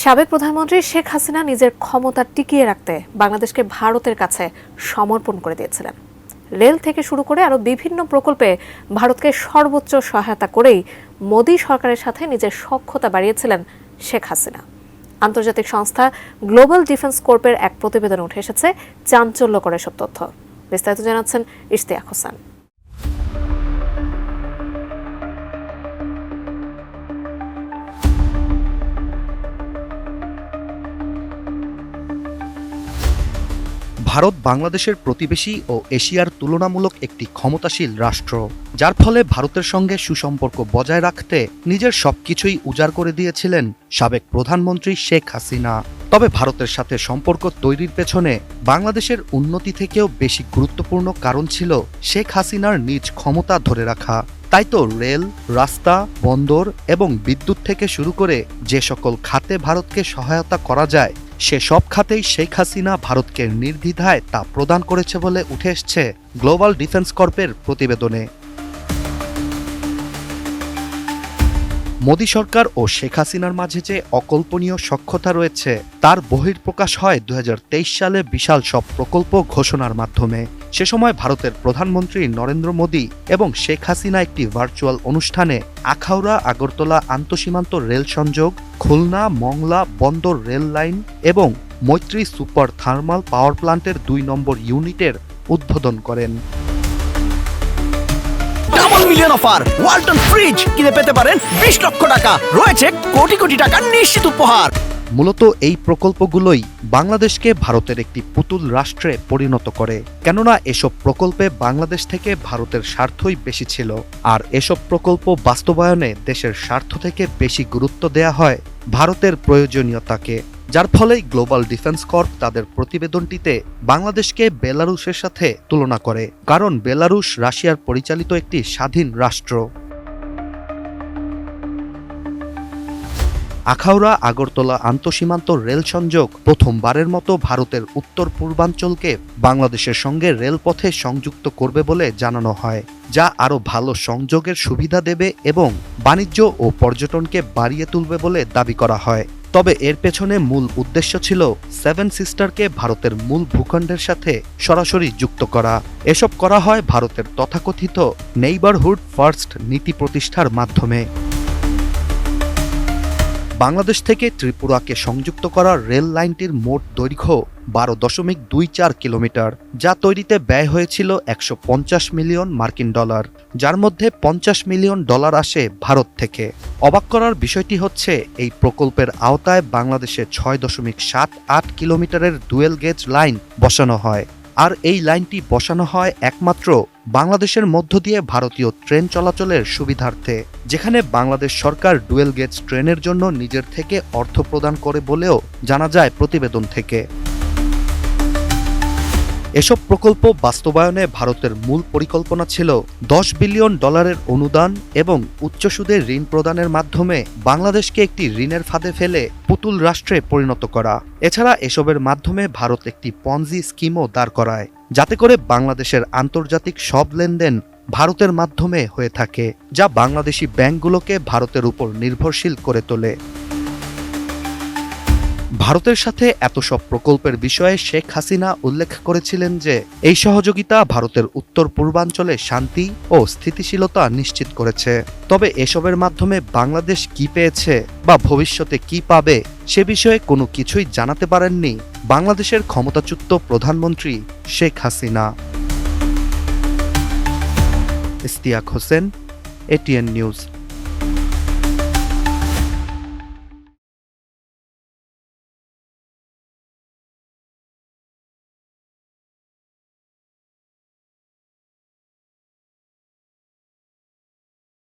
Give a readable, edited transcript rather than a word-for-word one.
সাবেক প্রধানমন্ত্রী শেখ হাসিনা নিজের ক্ষমতা টিকিয়ে রাখতে বাংলাদেশকে ভারতের কাছে সমর্পণ করে দিয়েছিলেন। রেল থেকে শুরু করে আরও বিভিন্ন প্রকল্পে ভারতকে সর্বোচ্চ সহায়তা করেই মোদী সরকারের সাথে নিজের সখ্যতা বাড়িয়েছিলেন শেখ হাসিনা। আন্তর্জাতিক সংস্থা গ্লোবাল ডিফেন্স কর্পের এক প্রতিবেদনে উঠে এসেছে চাঞ্চল্যকর এসব তথ্য। বিস্তারিত জানাচ্ছেন ইশতিয়াক হোসেন। ভারত বাংলাদেশের প্রতিবেশী ও এশিয়ার তুলনামূলক একটি ক্ষমতাশীল রাষ্ট্র, যার ফলে ভারতের সঙ্গে সুসম্পর্ক বজায় রাখতে নিজের সবকিছুই উজাড় করে দিয়েছিলেন সাবেক প্রধানমন্ত্রী শেখ হাসিনা। তবে ভারতের সাথে সম্পর্ক তৈরির পেছনে বাংলাদেশের উন্নতি থেকেও বেশি গুরুত্বপূর্ণ কারণ ছিল শেখ হাসিনার নিজ ক্ষমতা ধরে রাখা। তাই তো রেল, রাস্তা, বন্দর এবং বিদ্যুৎ থেকে শুরু করে যে সকল খাতে ভারতকে সহায়তা করা যায়, সে সব খাতেই শেখ হাসিনা ভারতকে নির্দ্বিধায় তা প্রদান করেছে বলে উঠে এসছে গ্লোবাল ডিফেন্স কর্পের প্রতিবেদনে। মোদী সরকার ও শেখ হাসিনার মাঝে যে অকল্পনীয় সখ্যতা রয়েছে তার বহিঃপ্রকাশ হয় 2023 সালে বিশাল সব প্রকল্প ঘোষণার মাধ্যমে। সে সময় ভারতের প্রধানমন্ত্রী নরেন্দ্র মোদী এবং শেখ হাসিনা একটি ভার্চুয়াল অনুষ্ঠানে আখাউড়া আগরতলা আন্তঃসীমান্ত রেল সংযোগ, খুলনা মংলা বন্দর রেল লাইন এবং মৈত্রী সুপার থার্মাল পাওয়ার প্ল্যান্টের 2 নম্বর ইউনিটের উদ্বোধন করেন। Double million offer Walton fridge কিনে পেতে পারেন 20 লক্ষ টাকা, রয়েছে কোটি কোটি টাকার নিশ্চিত উপহার। মূলত এই প্রকল্পগুলোই বাংলাদেশকে ভারতের একটি পুতুল রাষ্ট্রে পরিণত করে, কেননা এসব প্রকল্পে বাংলাদেশ থেকে ভারতের স্বার্থই বেশি ছিল। আর এসব প্রকল্প বাস্তবায়নে দেশের স্বার্থ থেকে বেশি গুরুত্ব দেয়া হয় ভারতের প্রয়োজনীয়তাকে, যার ফলেই গ্লোবাল ডিফেন্স কর্প তাদের প্রতিবেদনটিতে বাংলাদেশকে বেলারুশের সাথে তুলনা করে, কারণ বেলারুশ রাশিয়ার পরিচালিত একটি স্বাধীন রাষ্ট্র। আখাউড়া আগরতলা আন্তঃসীমান্ত রেল সংযোগ প্রথমবারের মতো ভারতের উত্তর পূর্বাঞ্চলকে বাংলাদেশের সঙ্গে রেলপথে সংযুক্ত করবে বলে জানানো হয়, যা আরও ভালো সংযোগের সুবিধা দেবে এবং বাণিজ্য ও পর্যটনকে বাড়িয়ে তুলবে বলে দাবি করা হয়। তবে এর পেছনে মূল উদ্দেশ্য ছিল 7 সিস্টারকে ভারতের মূল ভূখণ্ডের সাথে সরাসরি যুক্ত করা। এসব করা হয় ভারতের তথাকথিত নেইবারহুড ফার্স্ট নীতি প্রতিষ্ঠার মাধ্যমে। বাংলাদেশ থেকে ত্রিপুরাকে সংযুক্ত করা রেল লাইনটির মোট দৈর্ঘ্য 12.24 কিলোমিটার, যা তৈরিতে ব্যয় হয়েছিল 150 মিলিয়ন মার্কিন ডলার, যার মধ্যে 50 মিলিয়ন ডলার আসে ভারত থেকে। অবাক করার বিষয়টি হচ্ছে এই প্রকল্পের আওতায় বাংলাদেশে 6.78 কিলোমিটারের ডুয়েল গেজ লাইন বসানো হয়। আর এই লাইনটি বসানো হয় একমাত্র বাংলাদেশের মধ্য দিয়ে ভারতীয় ট্রেন চলাচলের সুবিধার্থে, যেখানে বাংলাদেশ সরকার ডুয়েল গেজ ট্রেনের জন্য নিজের থেকে অর্থ প্রদান করে বলেও জানা যায় প্রতিবেদন থেকে। এসব প্রকল্প বাস্তবায়নে ভারতের মূল পরিকল্পনা ছিল 10 বিলিয়ন ডলারের অনুদান এবং উচ্চ সুদের ঋণ প্রদানের মাধ্যমে বাংলাদেশকে একটি ঋণের ফাঁদে ফেলে পুতুল রাষ্ট্রে পরিণত করা। এছাড়া এসবের মাধ্যমে ভারত একটি পঞ্জি স্কিমও দাঁড় করায়, যাতে করে বাংলাদেশের আন্তর্জাতিক সব লেনদেন ভারতের মাধ্যমে হয়ে থাকে, যা বাংলাদেশি ব্যাংকগুলোকে ভারতের উপর নির্ভরশীল করে তোলে। ভারতের সাথে এত সব প্রকল্পের বিষয়ে শেখ হাসিনা উল্লেখ করেছিলেন যে এই সহযোগিতা ভারতের উত্তর পূর্বাঞ্চলে শান্তি ও স্থিতিশীলতা নিশ্চিত করেছে। তবে এসবের মাধ্যমে বাংলাদেশ কি পেয়েছে বা ভবিষ্যতে কি পাবে সে বিষয়ে কোনো কিছুই জানাতে পারেননি বাংলাদেশের ক্ষমতাচ্যুত প্রধানমন্ত্রী শেখ হাসিনা। Ishtiaq Hossain, ATN news.